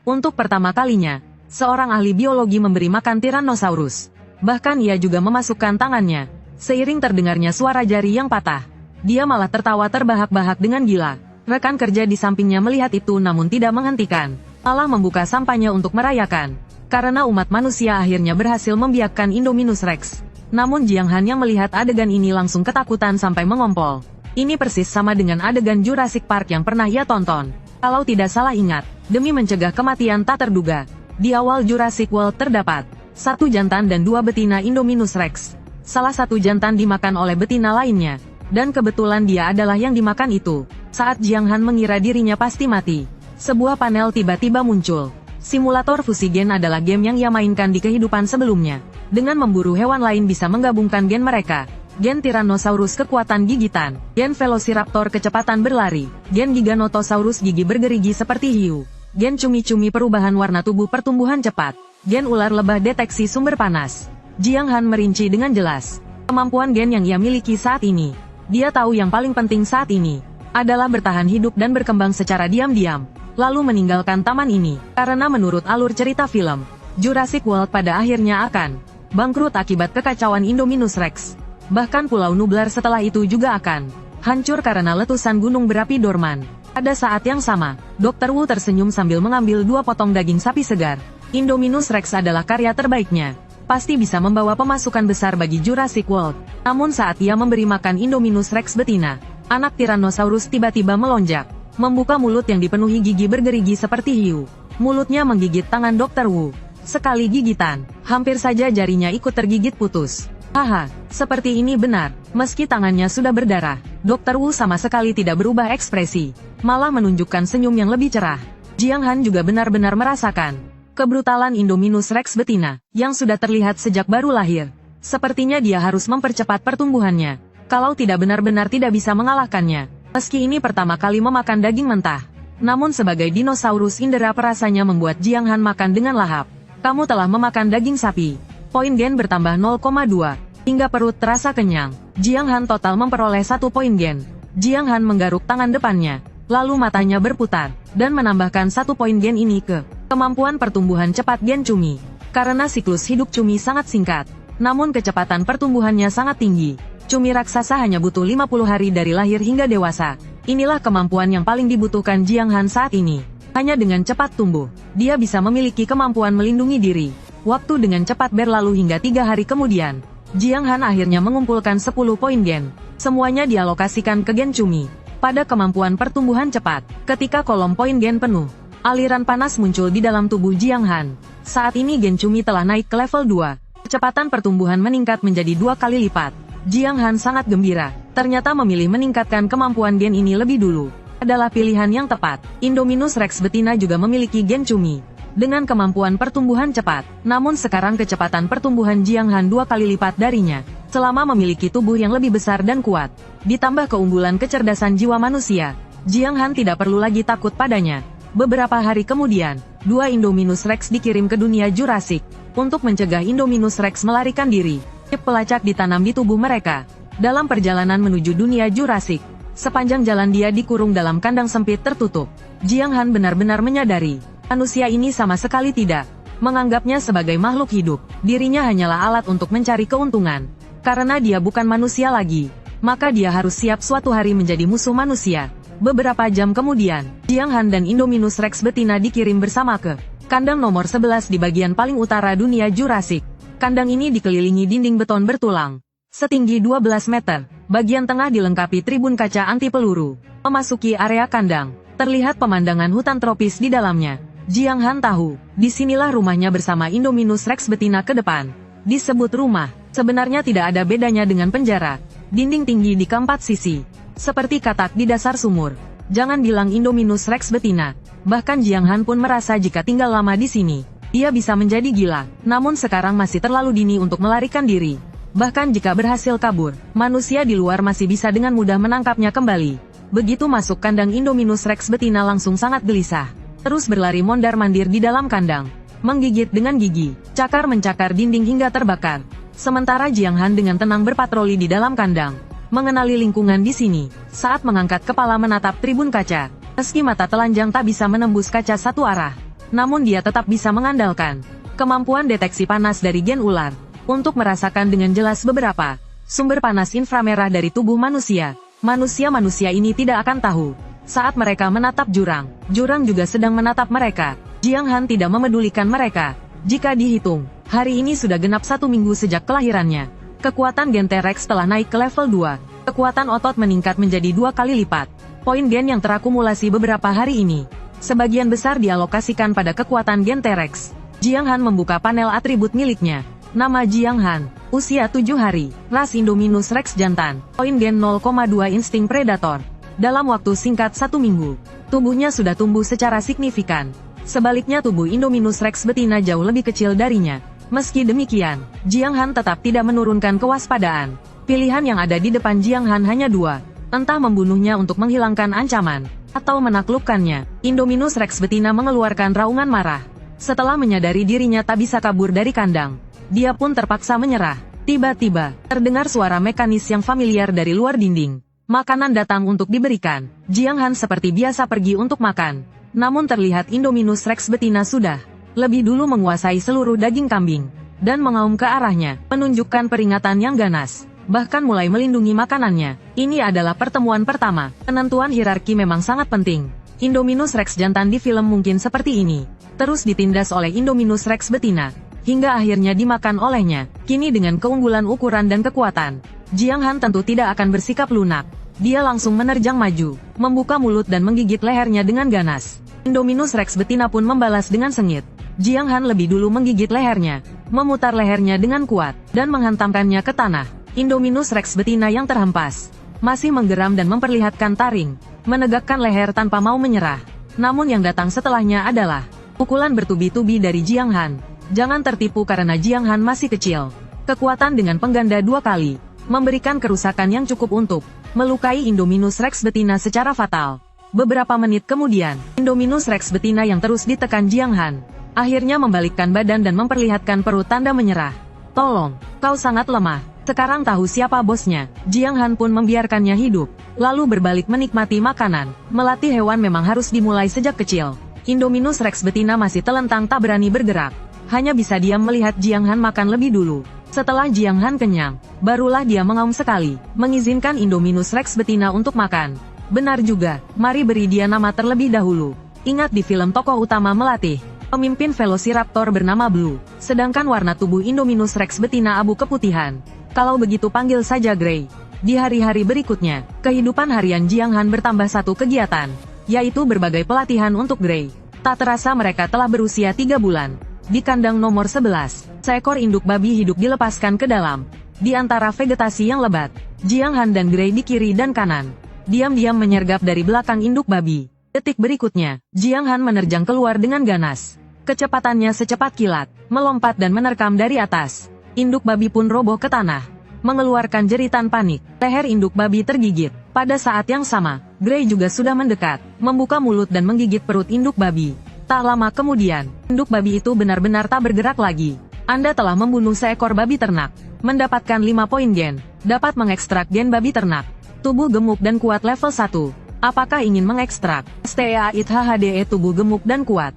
Untuk pertama kalinya, seorang ahli biologi memberi makan Tyrannosaurus. Bahkan ia juga memasukkan tangannya. Seiring terdengarnya suara jari yang patah, dia malah tertawa terbahak-bahak dengan gila. Rekan kerja di sampingnya melihat itu namun tidak menghentikan, malah membuka sampahnya untuk merayakan. Karena umat manusia akhirnya berhasil membiakkan Indominus Rex. Namun Jiang Han yang melihat adegan ini langsung ketakutan sampai mengompol. Ini persis sama dengan adegan Jurassic Park yang pernah ia tonton. Kalau tidak salah ingat, demi mencegah kematian tak terduga, di awal Jurassic World terdapat 1 jantan dan 2 betina Indominus Rex. Salah satu jantan dimakan oleh betina lainnya, dan kebetulan dia adalah yang dimakan itu. Saat Jiang Han mengira dirinya pasti mati, sebuah panel tiba-tiba muncul. Simulator fusi gen adalah game yang ia mainkan di kehidupan sebelumnya. Dengan memburu hewan lain bisa menggabungkan gen mereka. Gen Tyrannosaurus kekuatan gigitan, gen Velociraptor kecepatan berlari, gen Giganotosaurus gigi bergerigi seperti hiu, gen cumi-cumi perubahan warna tubuh pertumbuhan cepat, gen ular lebah deteksi sumber panas. Jiang Han merinci dengan jelas kemampuan gen yang ia miliki saat ini. Dia tahu yang paling penting saat ini adalah bertahan hidup dan berkembang secara diam-diam, lalu meninggalkan taman ini. Karena menurut alur cerita film, Jurassic World pada akhirnya akan bangkrut akibat kekacauan Indominus Rex. Bahkan Pulau Nublar setelah itu juga akan hancur karena letusan gunung berapi dorman. Pada saat yang sama, Dr. Wu tersenyum sambil mengambil 2 potong daging sapi segar. Indominus Rex adalah karya terbaiknya. Pasti bisa membawa pemasukan besar bagi Jurassic World. Namun saat ia memberi makan Indominus Rex betina, anak Tyrannosaurus tiba-tiba melonjak, membuka mulut yang dipenuhi gigi bergerigi seperti hiu. Mulutnya menggigit tangan Dr. Wu. Sekali gigitan, hampir saja jarinya ikut tergigit putus. Haha, seperti ini benar. Meski tangannya sudah berdarah, Dr. Wu sama sekali tidak berubah ekspresi, malah menunjukkan senyum yang lebih cerah. Jiang Han juga benar-benar merasakan kebrutalan Indominus Rex betina, yang sudah terlihat sejak baru lahir. Sepertinya dia harus mempercepat pertumbuhannya, kalau tidak benar-benar tidak bisa mengalahkannya. Meski ini pertama kali memakan daging mentah, namun sebagai dinosaurus indera perasanya membuat Jiang Han makan dengan lahap. Kamu telah memakan daging sapi. Poin gen bertambah 0,2, hingga perut terasa kenyang. Jiang Han total memperoleh 1 poin gen. Jiang Han menggaruk tangan depannya, lalu matanya berputar, dan menambahkan 1 poin gen ini ke kemampuan pertumbuhan cepat gen cumi. Karena siklus hidup cumi sangat singkat, namun kecepatan pertumbuhannya sangat tinggi. Cumi raksasa hanya butuh 50 hari dari lahir hingga dewasa. Inilah kemampuan yang paling dibutuhkan Jiang Han saat ini. Hanya dengan cepat tumbuh, dia bisa memiliki kemampuan melindungi diri. Waktu dengan cepat berlalu hingga 3 hari kemudian, Jiang Han akhirnya mengumpulkan 10 poin gen. Semuanya dialokasikan ke gen cumi. Pada kemampuan pertumbuhan cepat, ketika kolom poin gen penuh, aliran panas muncul di dalam tubuh Jiang Han. Saat ini gen cumi telah naik ke level 2. Kecepatan pertumbuhan meningkat menjadi 2 kali lipat. Jiang Han sangat gembira. Ternyata memilih meningkatkan kemampuan gen ini lebih dulu adalah pilihan yang tepat. Indominus Rex betina juga memiliki gen cumi dengan kemampuan pertumbuhan cepat. Namun sekarang kecepatan pertumbuhan Jiang Han 2 kali lipat darinya. Selama memiliki tubuh yang lebih besar dan kuat, ditambah keunggulan kecerdasan jiwa manusia, Jiang Han tidak perlu lagi takut padanya. Beberapa hari kemudian, 2 Indominus Rex dikirim ke dunia Jurassic untuk mencegah Indominus Rex melarikan diri. Chip pelacak ditanam di tubuh mereka. Dalam perjalanan menuju dunia Jurassic, sepanjang jalan dia dikurung dalam kandang sempit tertutup. Jiang Han benar-benar menyadari, manusia ini sama sekali tidak menganggapnya sebagai makhluk hidup. Dirinya hanyalah alat untuk mencari keuntungan. Karena dia bukan manusia lagi, maka dia harus siap suatu hari menjadi musuh manusia. Beberapa jam kemudian, Jiang Han dan Indominus Rex betina dikirim bersama ke kandang nomor 11 di bagian paling utara dunia Jurassic. Kandang ini dikelilingi dinding beton bertulang, setinggi 12 meter. Bagian tengah dilengkapi tribun kaca anti peluru. Memasuki area kandang, terlihat pemandangan hutan tropis di dalamnya. Jiang Han tahu, disinilah rumahnya bersama Indominus Rex betina ke depan. Disebut rumah, sebenarnya tidak ada bedanya dengan penjara. Dinding tinggi di keempat sisi, seperti katak di dasar sumur. Jangan bilang Indominus Rex betina, bahkan Jiang Han pun merasa jika tinggal lama di sini, dia bisa menjadi gila. Namun sekarang masih terlalu dini untuk melarikan diri. Bahkan jika berhasil kabur, manusia di luar masih bisa dengan mudah menangkapnya kembali. Begitu masuk kandang, Indominus Rex betina langsung sangat gelisah. Terus berlari mondar-mandir di dalam kandang, menggigit dengan gigi, cakar mencakar dinding hingga terbakar. Sementara Jiang Han dengan tenang berpatroli di dalam kandang, mengenali lingkungan di sini. Saat mengangkat kepala menatap tribun kaca, meski mata telanjang tak bisa menembus kaca satu arah, namun dia tetap bisa mengandalkan kemampuan deteksi panas dari gen ular untuk merasakan dengan jelas beberapa sumber panas inframerah dari tubuh manusia. Manusia-manusia ini tidak akan tahu saat mereka menatap jurang. Jurang juga sedang menatap mereka. Jiang Han tidak memedulikan mereka. Jika dihitung, hari ini sudah genap 1 minggu sejak kelahirannya. Kekuatan gen T-Rex telah naik ke level 2. Kekuatan otot meningkat menjadi 2 kali lipat. Poin gen yang terakumulasi beberapa hari ini, sebagian besar dialokasikan pada kekuatan gen T-Rex. Jiang Han membuka panel atribut miliknya. Nama Jiang Han, usia 7 hari, ras Indominus Rex jantan, poin gen 0,2 insting predator. Dalam waktu singkat 1 minggu, tubuhnya sudah tumbuh secara signifikan. Sebaliknya tubuh Indominus Rex betina jauh lebih kecil darinya. Meski demikian, Jiang Han tetap tidak menurunkan kewaspadaan. Pilihan yang ada di depan Jiang Han hanya 2, entah membunuhnya untuk menghilangkan ancaman, atau menaklukkannya. Indominus Rex betina mengeluarkan raungan marah. Setelah menyadari dirinya tak bisa kabur dari kandang, dia pun terpaksa menyerah. Tiba-tiba, terdengar suara mekanis yang familiar dari luar dinding. Makanan datang untuk diberikan. Jiang Han seperti biasa pergi untuk makan. Namun terlihat Indominus Rex betina sudah lebih dulu menguasai seluruh daging kambing, dan mengaum ke arahnya, menunjukkan peringatan yang ganas. Bahkan mulai melindungi makanannya. Ini adalah pertemuan pertama. Penentuan hierarki memang sangat penting. Indominus Rex jantan di film mungkin seperti ini, terus ditindas oleh Indominus Rex betina, hingga akhirnya dimakan olehnya. Kini dengan keunggulan ukuran dan kekuatan, Jiang Han tentu tidak akan bersikap lunak. Dia langsung menerjang maju, membuka mulut dan menggigit lehernya dengan ganas. Indominus Rex betina pun membalas dengan sengit. Jiang Han lebih dulu menggigit lehernya, memutar lehernya dengan kuat, dan menghantamkannya ke tanah. Indominus Rex betina yang terhempas masih menggeram dan memperlihatkan taring, menegakkan leher tanpa mau menyerah. Namun yang datang setelahnya adalah pukulan bertubi-tubi dari Jiang Han. Jangan tertipu karena Jiang Han masih kecil. Kekuatan dengan pengganda 2 kali, memberikan kerusakan yang cukup untuk melukai Indominus Rex betina secara fatal. Beberapa menit kemudian, Indominus Rex betina yang terus ditekan Jiang Han, akhirnya membalikkan badan dan memperlihatkan perut tanda menyerah. Tolong, kau sangat lemah. Sekarang tahu siapa bosnya. Jiang Han pun membiarkannya hidup, lalu berbalik menikmati makanan. Melatih hewan memang harus dimulai sejak kecil. Indominus Rex betina masih telentang tak berani bergerak. Hanya bisa diam melihat Jiang Han makan lebih dulu. Setelah Jiang Han kenyang, barulah dia mengaum sekali, mengizinkan Indominus Rex betina untuk makan. Benar juga, mari beri dia nama terlebih dahulu. Ingat di film tokoh utama melatih pemimpin Velociraptor bernama Blue, sedangkan warna tubuh Indominus Rex betina abu keputihan. Kalau begitu panggil saja Grey. Di hari-hari berikutnya, kehidupan harian Jiang Han bertambah satu kegiatan, yaitu berbagai pelatihan untuk Grey. Tak terasa mereka telah berusia 3 bulan. Di kandang nomor 11, seekor induk babi hidup dilepaskan ke dalam. Di antara vegetasi yang lebat, Jiang Han dan Grey di kiri dan kanan diam-diam menyergap dari belakang induk babi. Detik berikutnya, Jiang Han menerjang keluar dengan ganas. Kecepatannya secepat kilat, melompat dan menerkam dari atas. Induk babi pun roboh ke tanah, mengeluarkan jeritan panik. Leher induk babi tergigit. Pada saat yang sama, Grey juga sudah mendekat, membuka mulut dan menggigit perut induk babi. Tak lama kemudian, induk babi itu benar-benar tak bergerak lagi. Anda telah membunuh seekor babi ternak. Mendapatkan 5 poin gen. Dapat mengekstrak gen babi ternak. Tubuh gemuk dan kuat level 1. Apakah ingin mengekstrak STEAITHHDE tubuh gemuk dan kuat?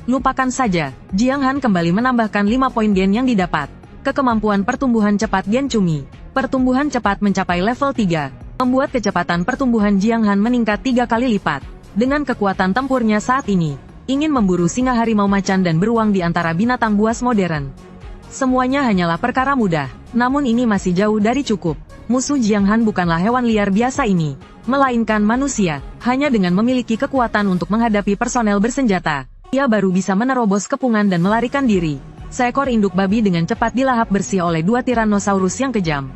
Lupakan saja. Jiang Han kembali menambahkan 5 poin gen yang didapat ke kemampuan pertumbuhan cepat gen cumi. Pertumbuhan cepat mencapai level 3, membuat kecepatan pertumbuhan Jiang Han meningkat 3 kali lipat. Dengan kekuatan tempurnya saat ini, ingin memburu singa harimau macan dan beruang di antara binatang buas modern. Semuanya hanyalah perkara mudah, namun ini masih jauh dari cukup. Musuh Jiang Han bukanlah hewan liar biasa ini, melainkan manusia. Hanya dengan memiliki kekuatan untuk menghadapi personel bersenjata, ia baru bisa menerobos kepungan dan melarikan diri. Seekor induk babi dengan cepat dilahap bersih oleh 2 Tyrannosaurus yang kejam.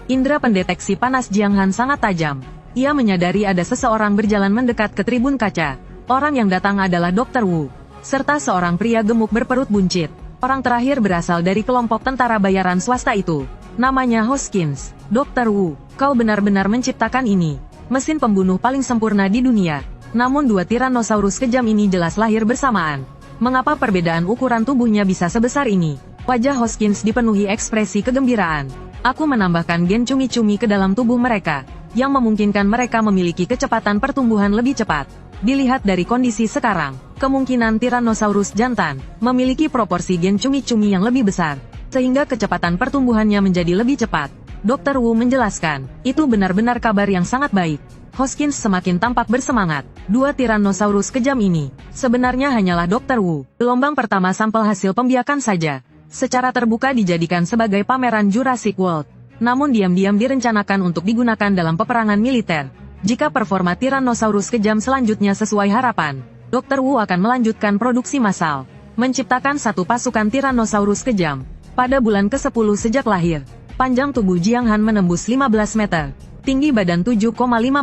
Indera pendeteksi panas Jiang Han sangat tajam. Ia menyadari ada seseorang berjalan mendekat ke tribun kaca. Orang yang datang adalah Dr. Wu, serta seorang pria gemuk berperut buncit. Orang terakhir berasal dari kelompok tentara bayaran swasta itu. Namanya Hoskins. Dr. Wu, kau benar-benar menciptakan ini. Mesin pembunuh paling sempurna di dunia. Namun 2 Tyrannosaurus kejam ini jelas lahir bersamaan. Mengapa perbedaan ukuran tubuhnya bisa sebesar ini? Wajah Hoskins dipenuhi ekspresi kegembiraan. Aku menambahkan gen cumi-cumi ke dalam tubuh mereka, yang memungkinkan mereka memiliki kecepatan pertumbuhan lebih cepat. Dilihat dari kondisi sekarang, kemungkinan Tyrannosaurus jantan memiliki proporsi gen cumi-cumi yang lebih besar, sehingga kecepatan pertumbuhannya menjadi lebih cepat. Dr. Wu menjelaskan, itu benar-benar kabar yang sangat baik. Hoskins semakin tampak bersemangat. Dua Tyrannosaurus kejam ini, sebenarnya hanyalah Dr. Wu. Gelombang pertama sampel hasil pembiakan saja. Secara terbuka dijadikan sebagai pameran Jurassic World. Namun diam-diam direncanakan untuk digunakan dalam peperangan militer. Jika performa Tyrannosaurus kejam selanjutnya sesuai harapan, Dr. Wu akan melanjutkan produksi massal, menciptakan satu pasukan Tyrannosaurus kejam. Pada bulan ke-10 sejak lahir, panjang tubuh Jiang Han menembus 15 meter, tinggi badan 7,5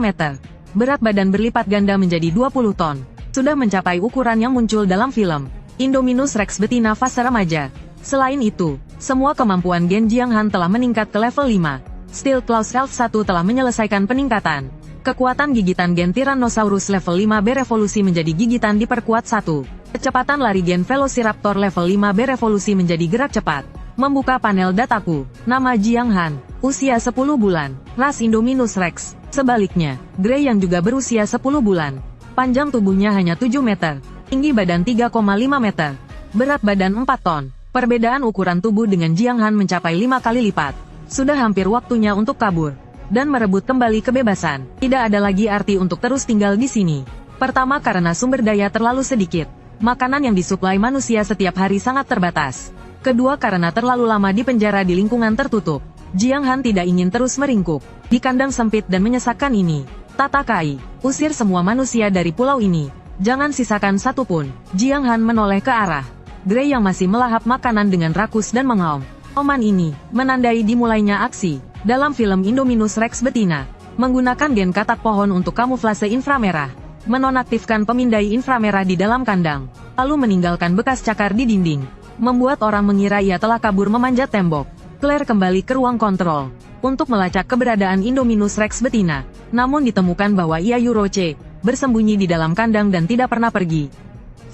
meter, berat badan berlipat ganda menjadi 20 ton, sudah mencapai ukuran yang muncul dalam film Indominus Rex betina fase remaja. Selain itu, semua kemampuan gen Jiang Han telah meningkat ke level 5. Steel Claws Elf 1 telah menyelesaikan peningkatan. Kekuatan gigitan gen Tyrannosaurus level 5 berevolusi menjadi gigitan diperkuat 1. Kecepatan lari gen Velociraptor level 5 berevolusi menjadi gerak cepat. Membuka panel dataku. Nama Jiang Han. Usia 10 bulan. Ras Indominus Rex. Sebaliknya, Grey yang juga berusia 10 bulan. Panjang tubuhnya hanya 7 meter. Tinggi badan 3,5 meter. Berat badan 4 ton. Perbedaan ukuran tubuh dengan Jiang Han mencapai 5 kali lipat. Sudah hampir waktunya untuk kabur dan merebut kembali kebebasan. Tidak ada lagi arti untuk terus tinggal di sini. Pertama karena sumber daya terlalu sedikit. Makanan yang disuplai manusia setiap hari sangat terbatas. Kedua karena terlalu lama di penjara di lingkungan tertutup. Jiang Han tidak ingin terus meringkuk di kandang sempit dan menyesakkan ini. Tatakai, usir semua manusia dari pulau ini. Jangan sisakan satu pun. Jiang Han menoleh ke arah Grey yang masih melahap makanan dengan rakus dan mengaum. Oman ini menandai dimulainya aksi. Dalam film Indominus Rex betina, menggunakan gen katak pohon untuk kamuflase inframerah, menonaktifkan pemindai inframerah di dalam kandang, lalu meninggalkan bekas cakar di dinding, membuat orang mengira ia telah kabur memanjat tembok. Claire kembali ke ruang kontrol untuk melacak keberadaan Indominus Rex betina, namun ditemukan bahwa ia Yuroche bersembunyi di dalam kandang dan tidak pernah pergi.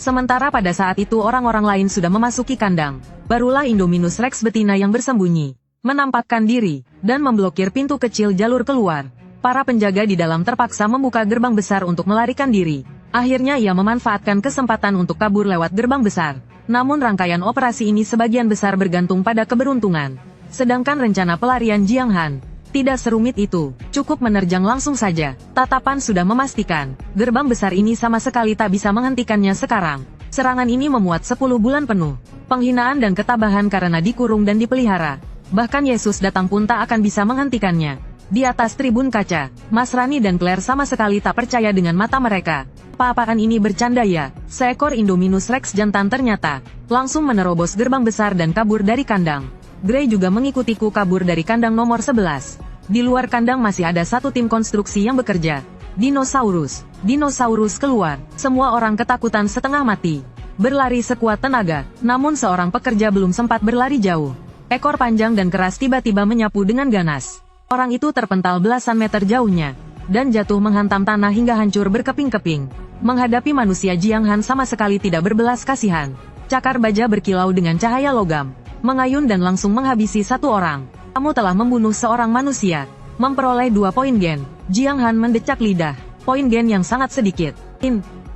Sementara pada saat itu orang-orang lain sudah memasuki kandang, barulah Indominus Rex betina yang bersembunyi menampakkan diri, dan memblokir pintu kecil jalur keluar. Para penjaga di dalam terpaksa membuka gerbang besar untuk melarikan diri. Akhirnya ia memanfaatkan kesempatan untuk kabur lewat gerbang besar. Namun rangkaian operasi ini sebagian besar bergantung pada keberuntungan. Sedangkan rencana pelarian Jiang Han tidak serumit itu, cukup menerjang langsung saja. Tatapan sudah memastikan, gerbang besar ini sama sekali tak bisa menghentikannya sekarang. Serangan ini memuat 10 bulan penuh. Penghinaan dan ketabahan karena dikurung dan dipelihara. Bahkan Yesus datang pun tak akan bisa menghentikannya. Di atas tribun kaca, Mas Rani dan Claire sama sekali tak percaya dengan mata mereka. Apa-apaan ini bercanda ya? Seekor Indominus Rex jantan ternyata langsung menerobos gerbang besar dan kabur dari kandang. Grey juga mengikutiku kabur dari kandang nomor 11. Di luar kandang masih ada satu tim konstruksi yang bekerja. Dinosaurus keluar. Semua orang ketakutan setengah mati. Berlari sekuat tenaga, namun seorang pekerja belum sempat berlari jauh. Ekor panjang dan keras tiba-tiba menyapu dengan ganas. Orang itu terpental belasan meter jauhnya, dan jatuh menghantam tanah hingga hancur berkeping-keping. Menghadapi manusia Jiang Han sama sekali tidak berbelas kasihan. Cakar baja berkilau dengan cahaya logam, mengayun dan langsung menghabisi satu orang. Kamu telah membunuh seorang manusia, memperoleh 2 poin gen. Jiang Han mendecak lidah. Poin gen yang sangat sedikit.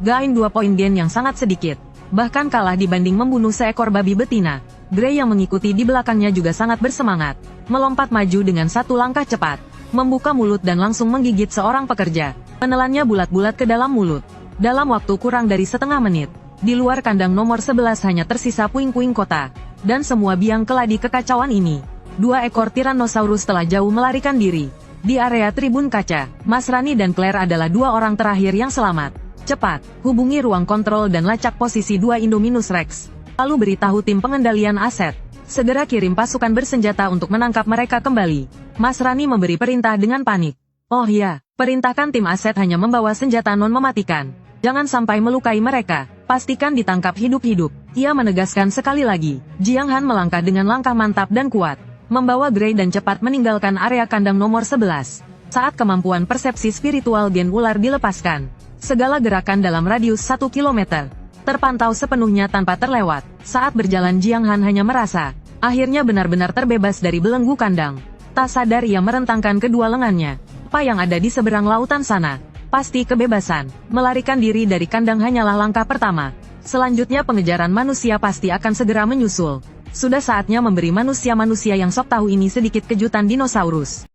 Gain 2 poin gen yang sangat sedikit. Bahkan kalah dibanding membunuh seekor babi betina. Grey yang mengikuti di belakangnya juga sangat bersemangat, melompat maju dengan satu langkah cepat, membuka mulut dan langsung menggigit seorang pekerja, menelannya bulat-bulat ke dalam mulut. Dalam waktu kurang dari setengah menit, di luar kandang nomor 11 hanya tersisa puing-puing kota, dan semua biang keladi kekacauan ini. 2 ekor Tyrannosaurus telah jauh melarikan diri. Di area tribun kaca, Mas Rani dan Claire adalah 2 orang terakhir yang selamat. Cepat, hubungi ruang kontrol dan lacak posisi 2 Indominus Rex. Lalu beritahu tim pengendalian aset. Segera kirim pasukan bersenjata untuk menangkap mereka kembali. Mas Rani memberi perintah dengan panik. Oh ya, perintahkan tim aset hanya membawa senjata non-mematikan. Jangan sampai melukai mereka. Pastikan ditangkap hidup-hidup. Ia menegaskan sekali lagi. Jiang Han melangkah dengan langkah mantap dan kuat, membawa Grey dan cepat meninggalkan area kandang nomor 11. Saat kemampuan persepsi spiritual gen ular dilepaskan, segala gerakan dalam radius 1 km terpantau sepenuhnya tanpa terlewat. Saat berjalan Jiang Han hanya merasa, akhirnya benar-benar terbebas dari belenggu kandang. Tak sadar ia merentangkan kedua lengannya. Apa yang ada di seberang lautan sana? Pasti kebebasan. Melarikan diri dari kandang hanyalah langkah pertama. Selanjutnya pengejaran manusia pasti akan segera menyusul. Sudah saatnya memberi manusia-manusia yang sok tahu ini sedikit kejutan dinosaurus.